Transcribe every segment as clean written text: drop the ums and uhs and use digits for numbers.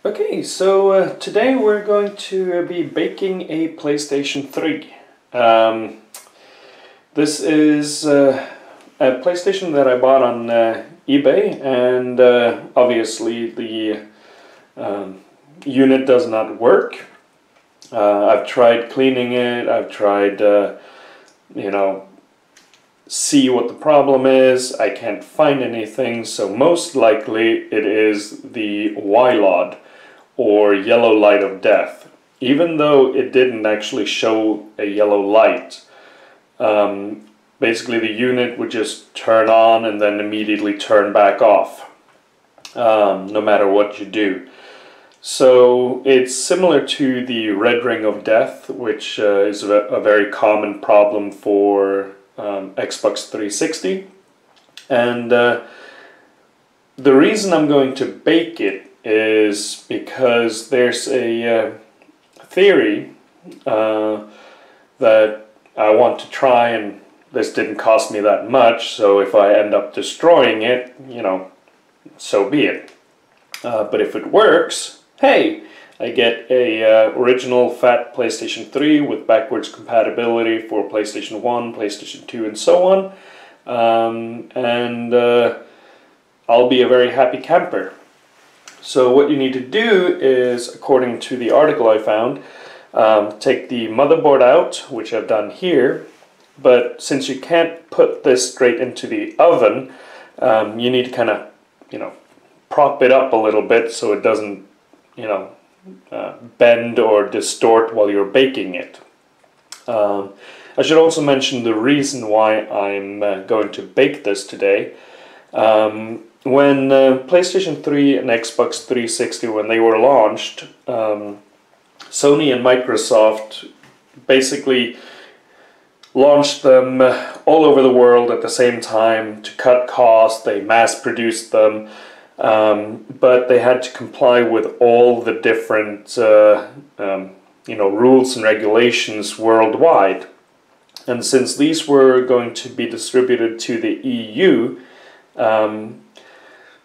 Okay, so today we're going to be baking a PlayStation 3. This is a PlayStation that I bought on eBay, and obviously the unit does not work. I've tried cleaning it, I've tried, see what the problem is. I can't find anything, so most likely it is the YLOD, or yellow light of death. Even though it didn't actually show a yellow light, basically the unit would just turn on and then immediately turn back off, no matter what you do. So it's similar to the red ring of death, which is a very common problem for Xbox 360. And the reason I'm going to bake it is because there's a theory that I want to try, and this didn't cost me that much, so if I end up destroying it, so be it. But if it works, hey, I get a original fat PlayStation 3 with backwards compatibility for PlayStation 1, PlayStation 2, and so on, and I'll be a very happy camper. So what you need to do is, according to the article I found, take the motherboard out, which I've done here, but since you can't put this straight into the oven, you need to kind of, prop it up a little bit so it doesn't, bend or distort while you're baking it. I should also mention the reason why I'm going to bake this today. When PlayStation 3 and Xbox 360, when they were launched, Sony and Microsoft basically launched them all over the world at the same time to cut costs. They mass-produced them, but they had to comply with all the different rules and regulations worldwide. And since these were going to be distributed to the EU,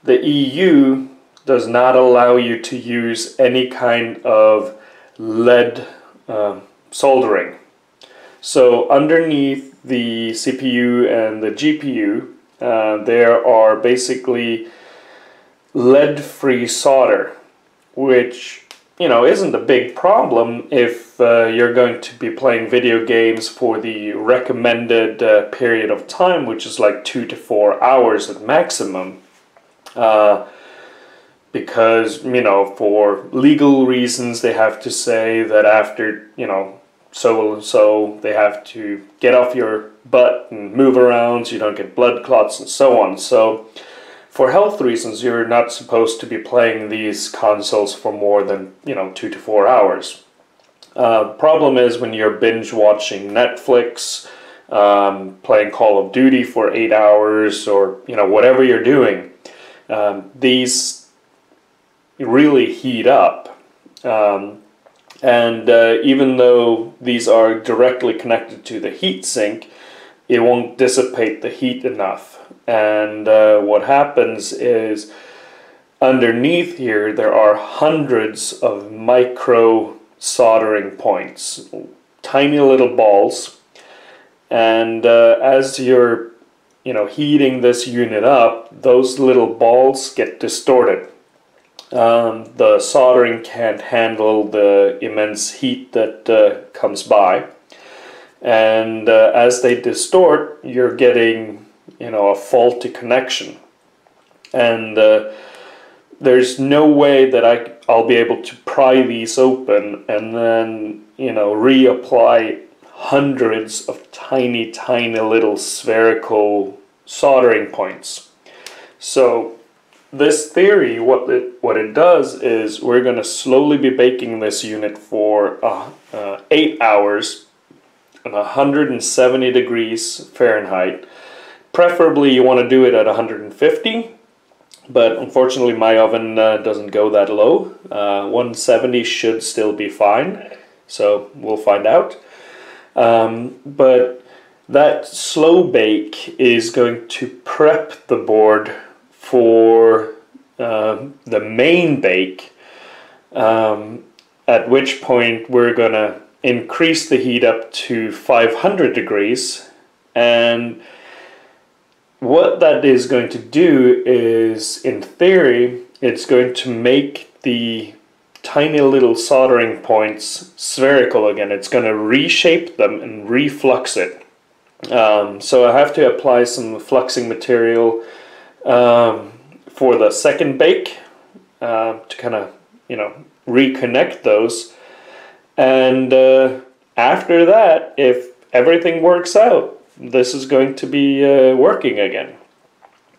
the EU does not allow you to use any kind of lead soldering. So underneath the CPU and the GPU, there are basically lead-free solder, which, isn't a big problem if you're going to be playing video games for the recommended period of time, which is like 2 to 4 hours at maximum. Because, for legal reasons, they have to say that after, so they have to get off your butt and move around so you don't get blood clots and so on. So for health reasons, you're not supposed to be playing these consoles for more than, 2 to 4 hours. Problem is when you're binge watching Netflix, playing Call of Duty for 8 hours, or, whatever you're doing, these really heat up. And even though these are directly connected to the heat sink, it won't dissipate the heat enough. And what happens is, underneath here there are hundreds of micro soldering points, tiny little balls, and as you're heating this unit up, those little balls get distorted. The soldering can't handle the immense heat that comes by, and as they distort, you're getting a faulty connection, and there's no way that I'll be able to pry these open and then reapply hundreds of tiny little spherical soldering points. So this theory, what it does is, we're going to slowly be baking this unit for 8 hours at 170 degrees Fahrenheit. Preferably you want to do it at 150, but unfortunately my oven doesn't go that low. 170 should still be fine, so we'll find out. But that slow bake is going to prep the board for the main bake, at which point we're going to increase the heat up to 500 degrees. And what that is going to do is, in theory, it's going to make the tiny little soldering points spherical again. It's going to reshape them and reflux it. So I have to apply some fluxing material for the second bake to kind of, reconnect those. And after that, if everything works out, this is going to be working again.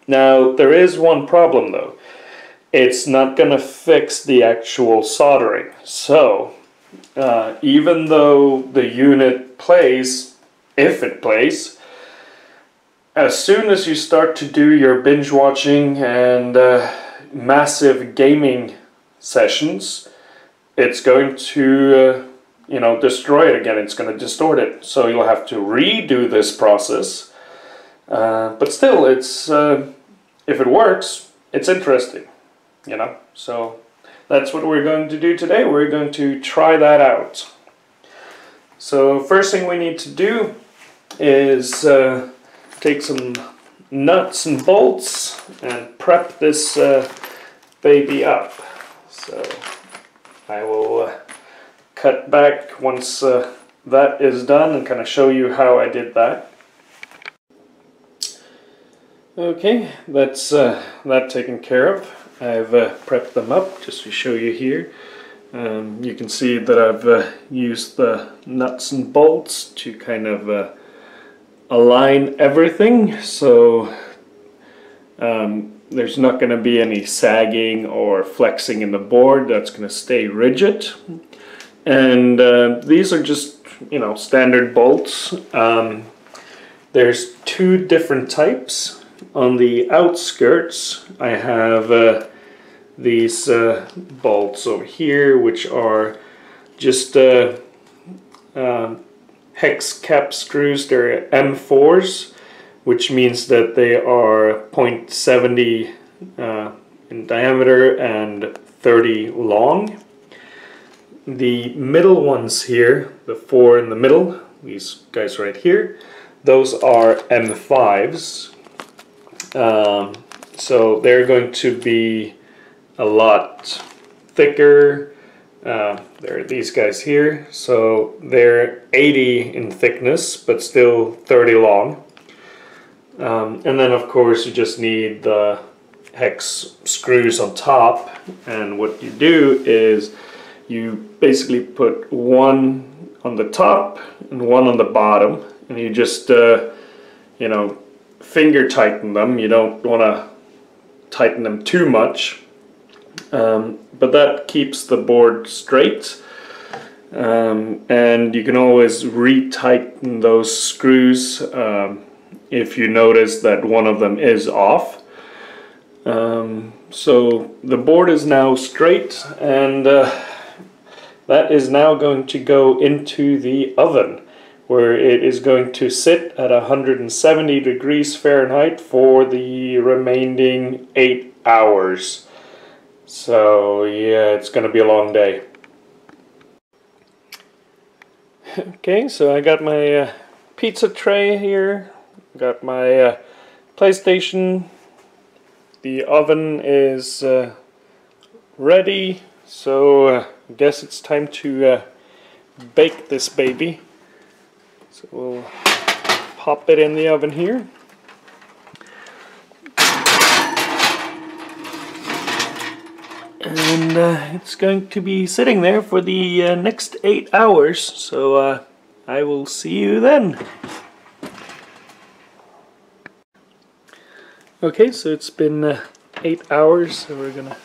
Now, there is one problem though. It's not going to fix the actual soldering. So, even though the unit plays, if it plays, as soon as you start to do your binge watching and massive gaming sessions, it's going to destroy it again. It's going to distort it. So you'll have to redo this process. But still, it's if it works, it's interesting. So that's what we're going to do today. We're going to try that out. So first thing we need to do is take some nuts and bolts and prep this baby up. So I will cut back once that is done and kind of show you how I did that. Okay, that's that taken care of. I've prepped them up just to show you here. You can see that I've used the nuts and bolts to kind of align everything, so there's not going to be any sagging or flexing in the board. That's going to stay rigid. And these are just, standard bolts. There's two different types. On the outskirts, I have these bolts over here, which are just hex cap screws. They're M4s, which means that they are 0.70 in diameter and 30 long. The middle ones here, the four in the middle, these guys right here, those are M5s. So they're going to be a lot thicker. There are these guys here, so they're 80 in thickness but still 30 long. And then of course you just need the hex screws on top, and what you do is you basically put one on the top and one on the bottom, and you just finger tighten them. You don't want to tighten them too much, but that keeps the board straight, and you can always retighten those screws if you notice that one of them is off. So the board is now straight, and that is now going to go into the oven, where it is going to sit at 170 degrees Fahrenheit for the remaining 8 hours. So yeah, it's going to be a long day. Okay, so I got my pizza tray here, got my PlayStation, the oven is ready, so I guess it's time to bake this baby. So we'll pop it in the oven here. And it's going to be sitting there for the next 8 hours, so I will see you then. Okay, so it's been 8 hours, so we're gonna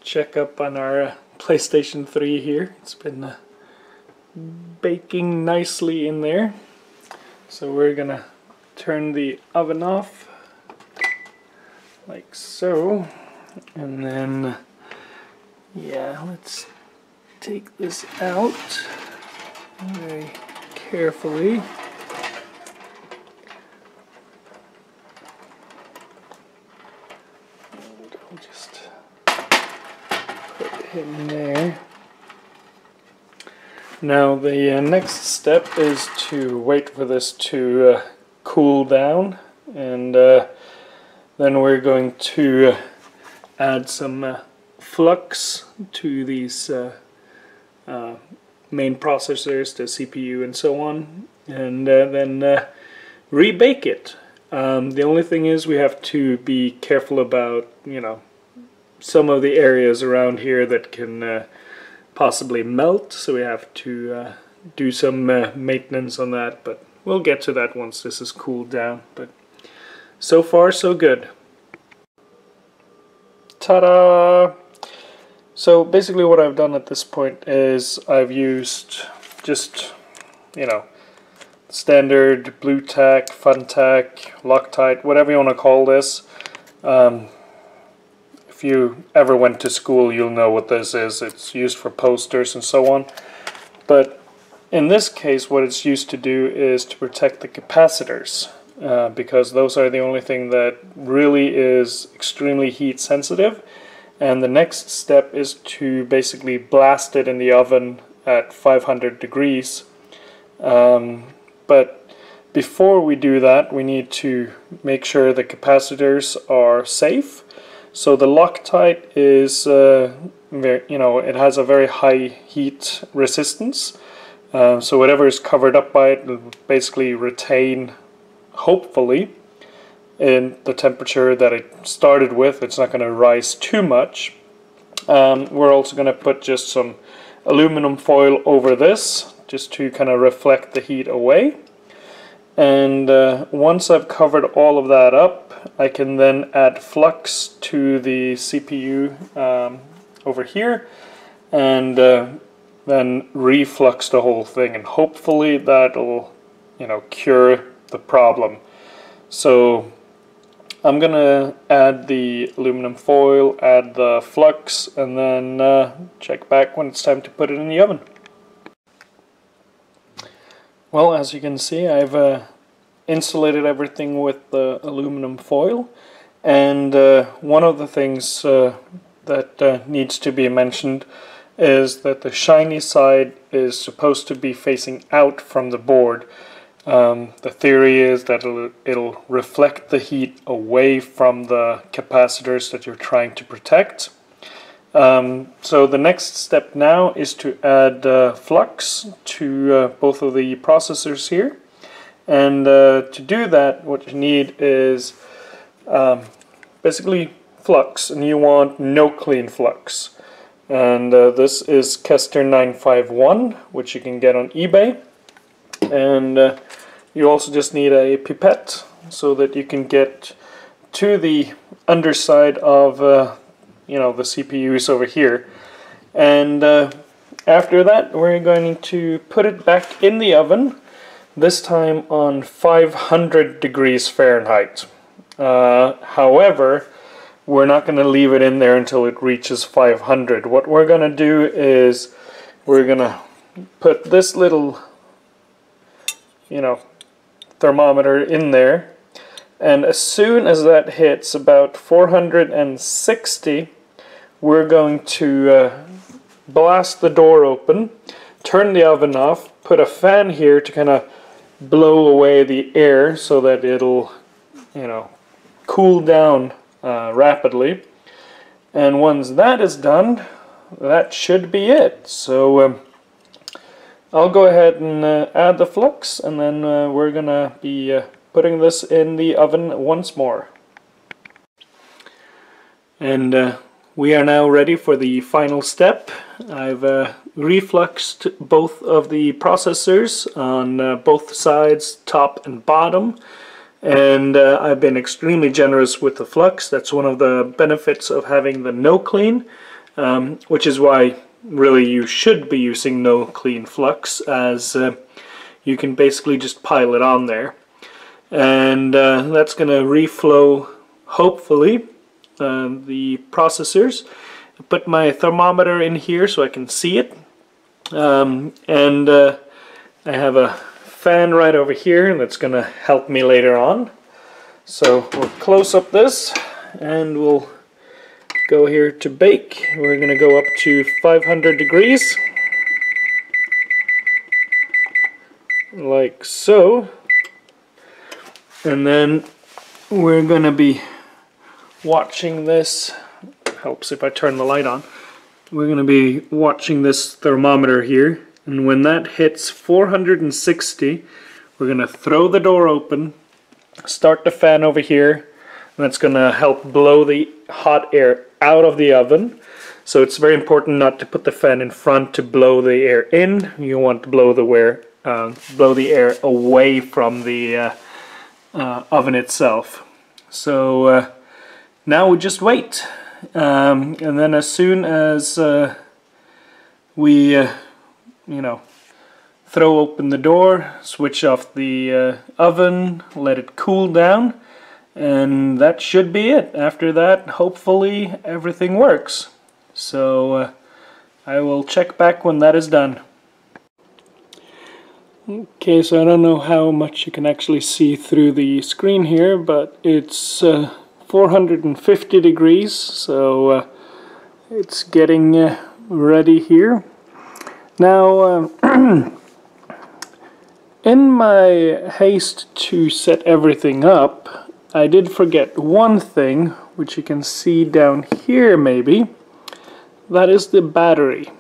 check up on our PlayStation 3 here. It's been baking nicely in there. So we're gonna turn the oven off like so, and then yeah, let's take this out very carefully. And I'll just put in there. Now the next step is to wait for this to cool down, and then we're going to add some flux to these main processors, the CPU and so on, and then rebake it. The only thing is we have to be careful about, you know, some of the areas around here that can possibly melt, so we have to do some maintenance on that, but we'll get to that once this is cooled down. But so far so good. Ta-da! So basically what I've done at this point is I've used just, you know, standard blue tack, fun tack, Loctite, whatever you want to call this. If you ever went to school, you'll know what this is. It's used for posters and so on. But in this case, what it's used to do is to protect the capacitors, because those are the only thing that really is extremely heat sensitive. And the next step is to basically blast it in the oven at 500 degrees. But before we do that, we need to make sure the capacitors are safe. So the Loctite is, you know, it has a very high heat resistance. So whatever is covered up by it will basically retain, hopefully, in the temperature that it started with. It's not going to rise too much. We're also going to put just some aluminum foil over this, just to kind of reflect the heat away. And once I've covered all of that up, I can then add flux to the CPU over here, and then reflux the whole thing, and hopefully that'll, you know, cure the problem. So I'm gonna add the aluminum foil, add the flux, and then check back when it's time to put it in the oven. Well, as you can see, I've insulated everything with the aluminum foil, and one of the things that needs to be mentioned is that the shiny side is supposed to be facing out from the board. The theory is that it'll reflect the heat away from the capacitors that you're trying to protect. So the next step now is to add flux to both of the processors here. And to do that, what you need is basically flux, and you want no clean flux. And this is Kester 951, which you can get on eBay. And you also just need a pipette so that you can get to the underside of you know, the CPUs over here. And after that, we're going to put it back in the oven, this time on 500 degrees Fahrenheit. However, we're not going to leave it in there until it reaches 500. What we're going to do is we're going to put this little, you know, thermometer in there, and as soon as that hits about 460, we're going to blast the door open, turn the oven off, put a fan here to kind of blow away the air so that it'll, you know, cool down rapidly. And once that is done, that should be it. So I'll go ahead and add the flux, and then we're gonna be putting this in the oven once more. And we are now ready for the final step. I've refluxed both of the processors on both sides, top and bottom, and I've been extremely generous with the flux. That's one of the benefits of having the no clean, which is why really you should be using no clean flux, as you can basically just pile it on there, and that's going to reflow, hopefully, the processors. I put my thermometer in here so I can see it, and I have a fan right over here that's going to help me later on. So we'll close up this, and we'll go here to bake. We're going to go up to 500 degrees. Like so. And then we're going to be watching this. Helps if I turn the light on. We're going to be watching this thermometer here. And when that hits 460, we're going to throw the door open, start the fan over here. And that's going to help blow the hot air out of the oven. So it's very important not to put the fan in front to blow the air in. You want to blow the air away from the oven itself. So now we just wait. And then as soon as we, throw open the door, switch off the oven, let it cool down. And that should be it. After that, hopefully everything works. So I will check back when that is done. Okay, so I don't know how much you can actually see through the screen here, but it's 450 degrees, so it's getting ready here. Now, in my haste to set everything up, I did forget one thing, which you can see down here maybe. That is the battery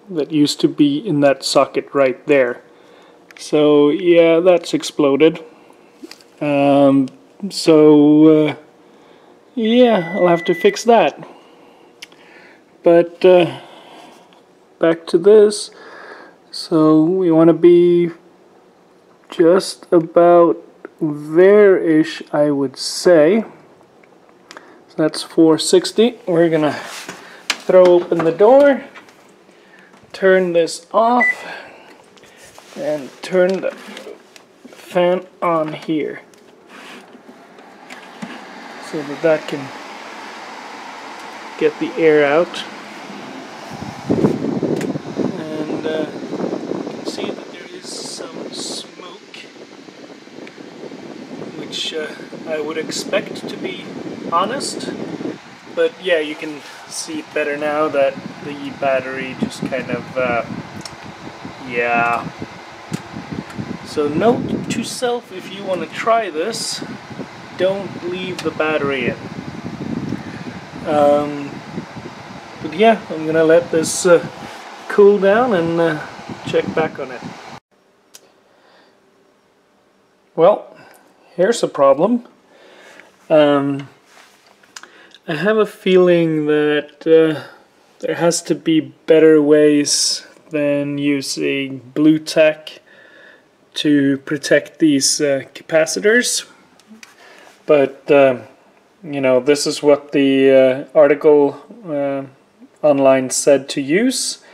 that used to be in that socket right there. So yeah, that's exploded. Yeah, I'll have to fix that. But back to this. So we want to be just about there-ish, I would say. So that's 460. We're gonna throw open the door, turn this off, and turn the fan on here so that can get the air out. And you can see that there is some smoke, which I would expect to be honest, but yeah, you can see it better now that the battery just kind of yeah. So note to self, if you want to try this, don't leave the battery in. But yeah, I'm gonna let this cool down and check back on it. Well, here's a problem. I have a feeling that there has to be better ways than using blue tack to protect these capacitors. But this is what the article online said to use,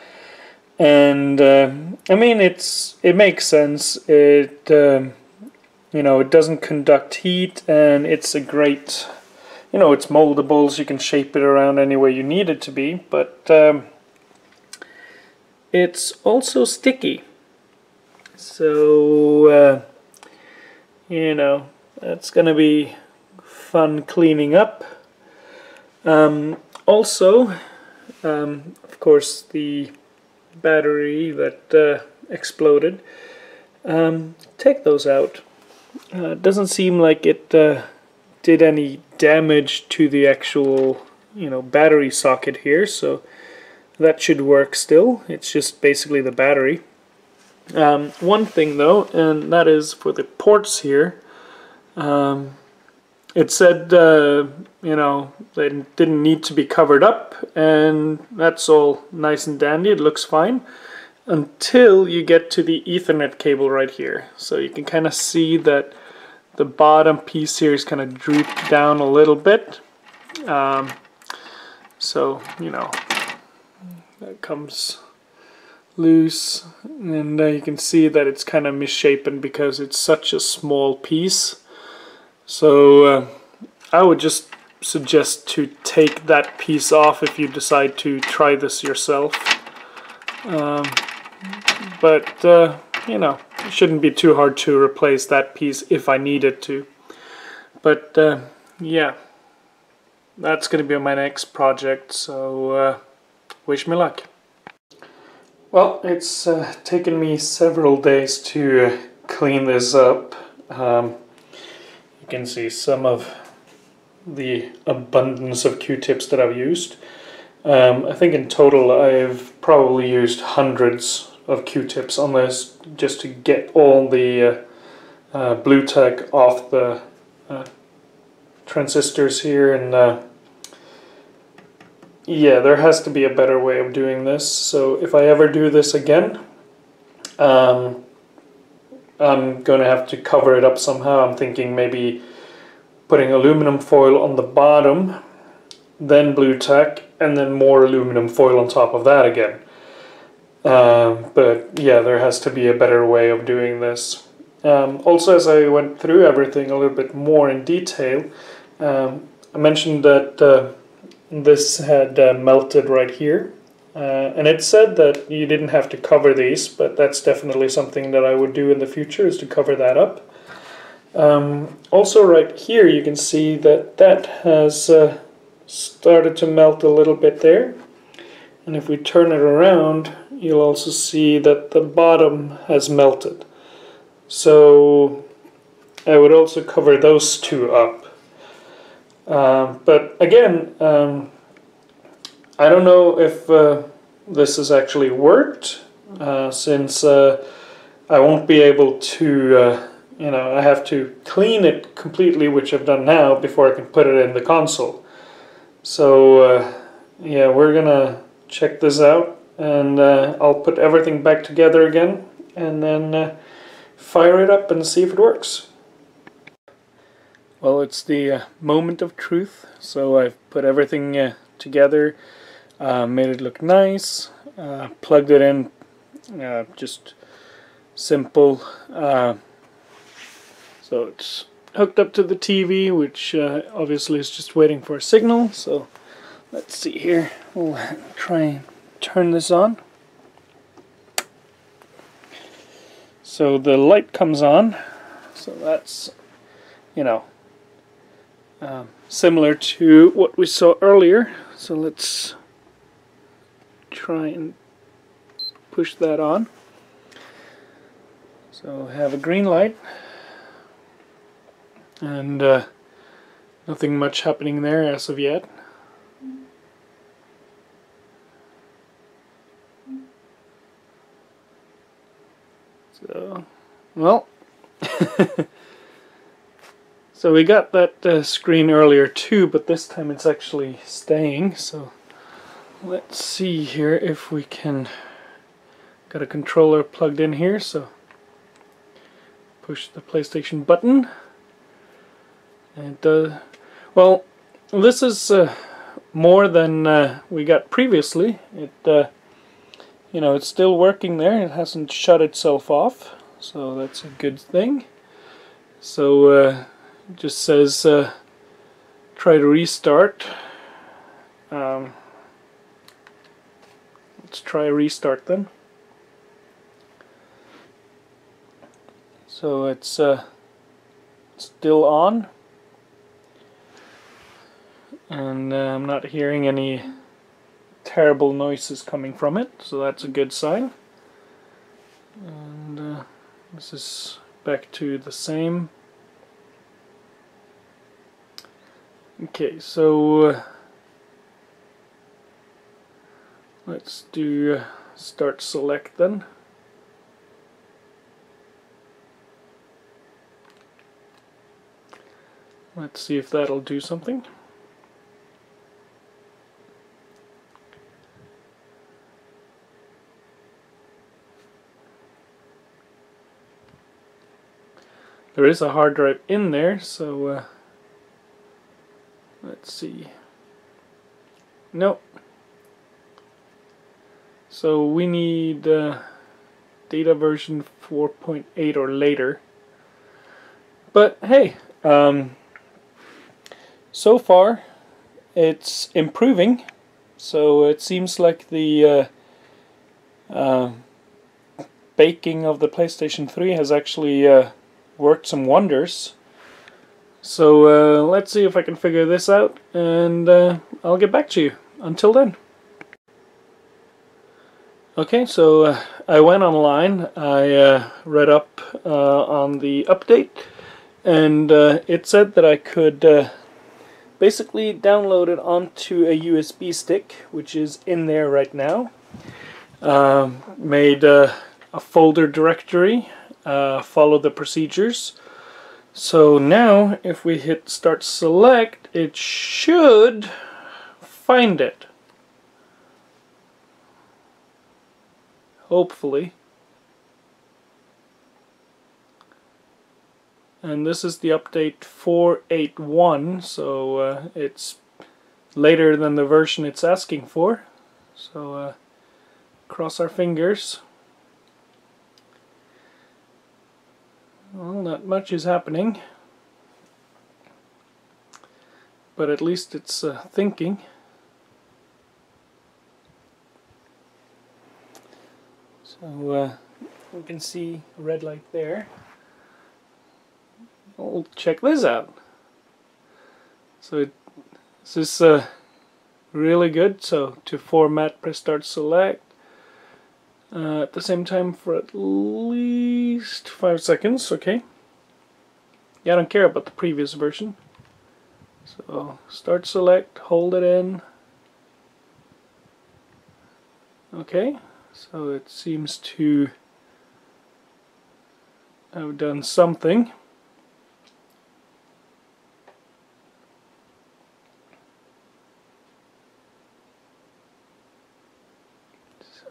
and I mean it makes sense. It it doesn't conduct heat, and it's a great, it's moldable, so you can shape it around any way you need it to be, but it's also sticky. So, that's going to be fun cleaning up. Also, of course, the battery that exploded, take those out. It doesn't seem like it did any damage to the actual, battery socket here, so that should work still. It's just basically the battery. One thing though, and that is for the ports here, it said, they didn't need to be covered up, and that's all nice and dandy, it looks fine, until you get to the Ethernet cable right here. So you can kind of see that the bottom piece here is kind of drooped down a little bit. So, that comes loose, and you can see that it's kind of misshapen because it's such a small piece. So I would just suggest to take that piece off if you decide to try this yourself. But it shouldn't be too hard to replace that piece if I needed to. But yeah, that's going to be my next project, so wish me luck. Well, it's taken me several days to clean this up. You can see some of the abundance of Q-tips that I've used. I think in total I've probably used hundreds of Q-tips on this just to get all the blue tack off the transistors here, and yeah, there has to be a better way of doing this. So if I ever do this again, I'm going to have to cover it up somehow. I'm thinking maybe putting aluminum foil on the bottom, then blue tack, and then more aluminum foil on top of that again. But yeah, there has to be a better way of doing this. Also, as I went through everything a little bit more in detail, I mentioned that this had melted right here, and it said that you didn't have to cover these, but that's definitely something that I would do in the future, is to cover that up. Also right here you can see that that has started to melt a little bit there, and if we turn it around you'll also see that the bottom has melted. So I would also cover those two up. But again, I don't know if this has actually worked, since I won't be able to, you know, I have to clean it completely, which I've done now, before I can put it in the console. So yeah, we're gonna check this out, and I'll put everything back together again, and then fire it up and see if it works. Well, it's the moment of truth. So I've put everything together, made it look nice, plugged it in, just simple. So it's hooked up to the TV, which obviously is just waiting for a signal. So let's see here, we'll try and turn this on. So the light comes on, so that's, you know, similar to what we saw earlier. So let's try and push that on. So I have a green light, and nothing much happening there as of yet. So, well, so we got that screen earlier too, but this time it's actually staying. So let's see here if we can, got a controller plugged in here, so push the PlayStation button, and well, this is more than we got previously. It you know, it's still working there, it hasn't shut itself off, so that's a good thing. So it just says try to restart. Let's try restart then. So it's still on, and I'm not hearing any terrible noises coming from it, so that's a good sign. And this is back to the same. Okay, so let's do start select then. Let's see if that'll do something. There is a hard drive in there, so let's see. Nope. So we need data version 4.8 or later. But hey, so far it's improving. So it seems like the baking of the PlayStation 3 has actually worked some wonders. So let's see if I can figure this out, and I'll get back to you. Until then. Okay, so I went online, I read up on the update, and it said that I could basically download it onto a USB stick, which is in there right now. Made a folder directory, follow the procedures. So now if we hit start select, it should find it. Hopefully. And this is the update 4.8.1, so it's later than the version it's asking for. So cross our fingers. Well, not much is happening, but at least it's thinking. So you can see a red light there. We'll check this out. So this is really good. So to format, press start select. At the same time for at least 5 seconds, okay. Yeah, I don't care about the previous version. So start select, hold it in. Okay, so it seems to have done something.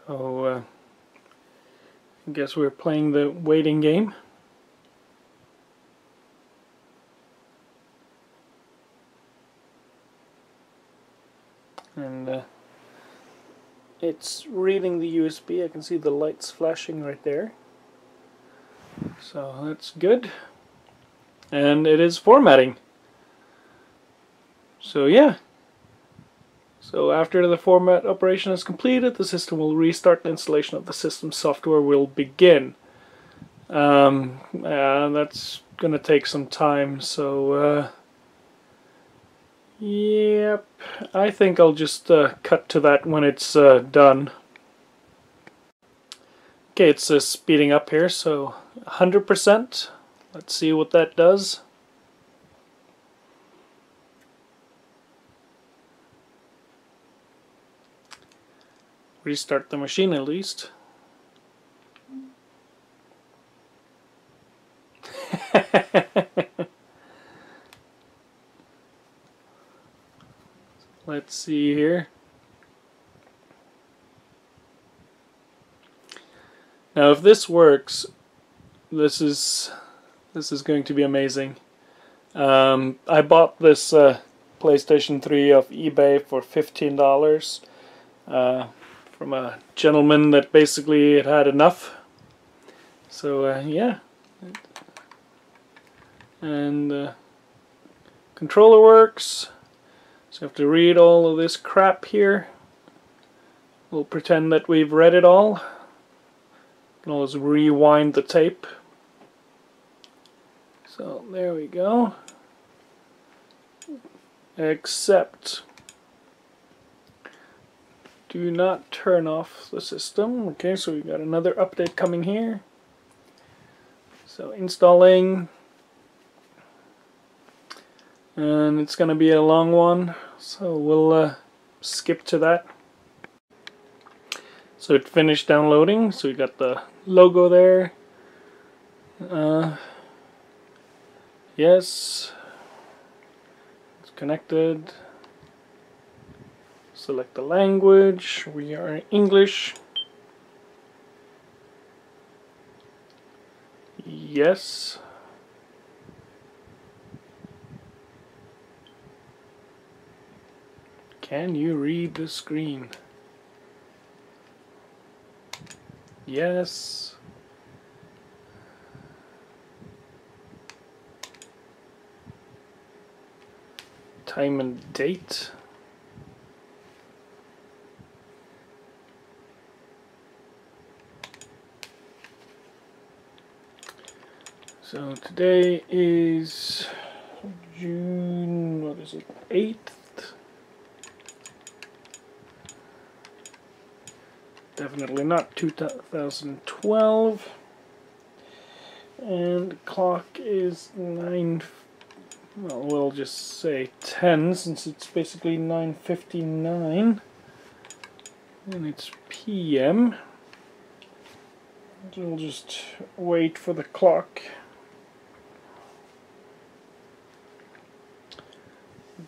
So I guess we're playing the waiting game. And it's reading the USB. I can see the lights flashing right there. So that's good. And it is formatting. So yeah. So after the format operation is completed, the system will restart and installation of the system software will begin. That's going to take some time, so yep, I think I'll just cut to that when it's done. Okay, it's speeding up here, so 100%. Let's see what that does. Restart the machine at least. Let's see here. Now if this works, this is going to be amazing. I bought this PlayStation 3 off eBay for $15 from a gentleman that basically had enough. So yeah. And controller works. So I have to read all of this crap here. We'll pretend that we've read it all. You can always rewind the tape. So there we go. Except do not turn off the system. Okay, so we got another update coming here. So installing. And it's going to be a long one, so we'll skip to that. So it finished downloading, so we got the logo there. Yes, it's connected. Select the language, we are in English. Yes. Can you read the screen? Yes. Time and date. So today is June, what is it, 8th? Definitely not 2012. And the clock is 9, well, we'll just say 10, since it's basically 9:59. And it's PM. So we'll just wait for the clock.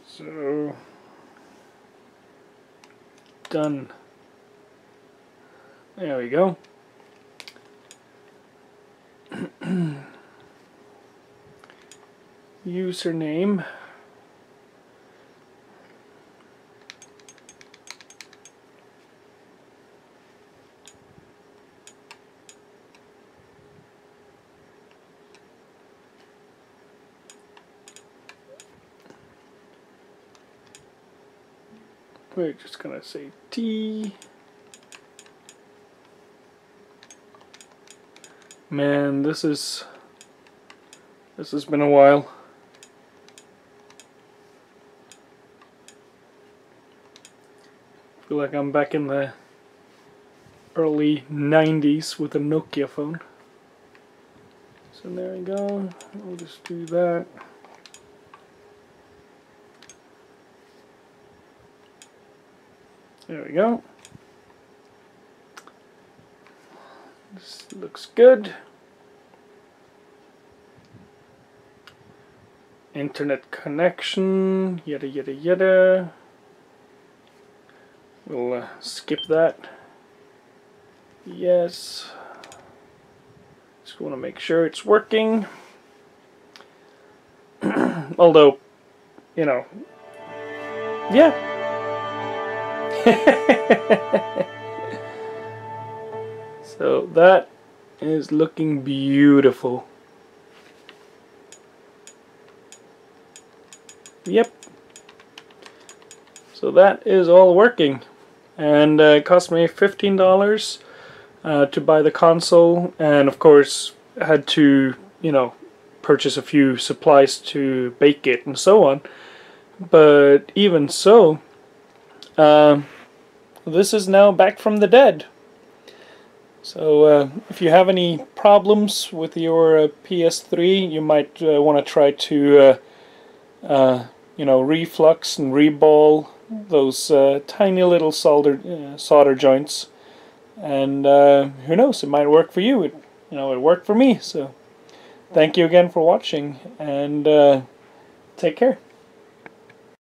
So, done. There we go. Username. We're just gonna say T. Man, this has been a while. I feel like I'm back in the early 90s with a Nokia phone. So there we go. I'll just do that. There we go. This looks good. Internet connection, yada yada yada. We'll skip that. Yes. Just want to make sure it's working. Although, you know, yeah. So that is looking beautiful. Yep. So that is all working, and it cost me $15 to buy the console, and of course I had to, you know, purchase a few supplies to bake it and so on. But even so, this is now back from the dead. So if you have any problems with your PS3, you might want to try to you know, reflux and reball those tiny little solder joints, and who knows, it might work for you. It worked for me. So thank you again for watching, and take care.